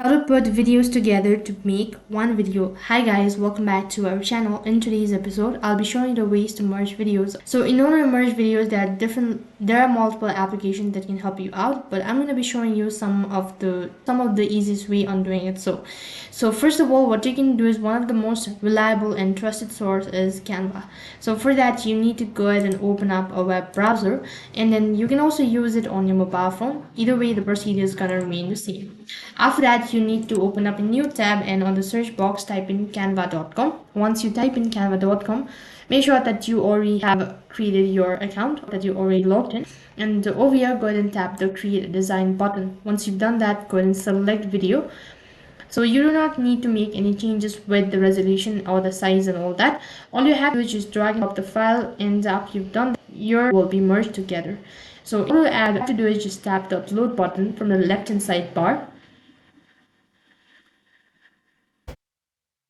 How to put videos together to make one video. Hi guys, welcome back to our channel. In today's episode, I'll be showing you the ways to merge videos. So in order to merge videos, there are multiple applications that can help you out, but I'm going to be showing you some of the easiest way on doing it. So first of all, what you can do is one of the most reliable and trusted source is Canva. So for that, you need to go ahead and open up a web browser, and then you can also use it on your mobile phone. Either way, the procedure is going to remain the same. After that, you need to open up a new tab and on the search box type in canva.com. Once you type in canva.com, make sure that you already have created your account, that you already logged in. And over here, go ahead and tap the create a design button. Once you've done that, go ahead and select video. So you do not need to make any changes with the resolution or the size and all that. All you have to do is just drag and drop the file, and after you've done that, your will be merged together. So all you have to do is just tap the upload button from the left hand side bar,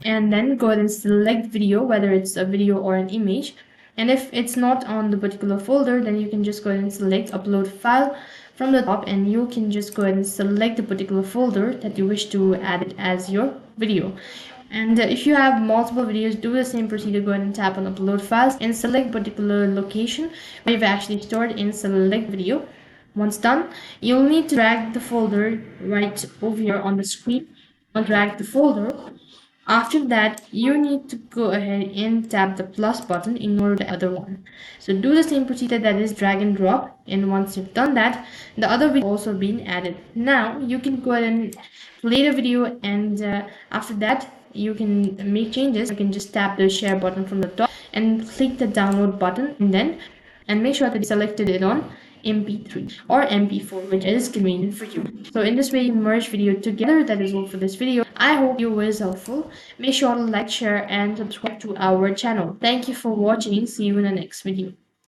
and then go ahead and select video, whether it's a video or an image. And if it's not on the particular folder, then you can just go ahead and select upload file from the top, and you can just go ahead and select the particular folder that you wish to add it as your video. And if you have multiple videos, do the same procedure. Go ahead and tap on upload files and select particular location where you've actually stored in select video. Once done, you'll need to drag the folder right over here on the screen, or drag the folder. After that, you need to go ahead and tap the plus button in order to add the other one. So do the same procedure, that is drag and drop, and once you've done that, the other video also been added. Now you can go ahead and play the video, and after that you can make changes. You can just tap the share button from the top and click the download button, and make sure that you selected it on MP3 or MP4, which is convenient for you. So in this way, you merge video together. That is all for this video. I hope it was helpful. Make sure to like, share, and subscribe to our channel. Thank you for watching. See you in the next video.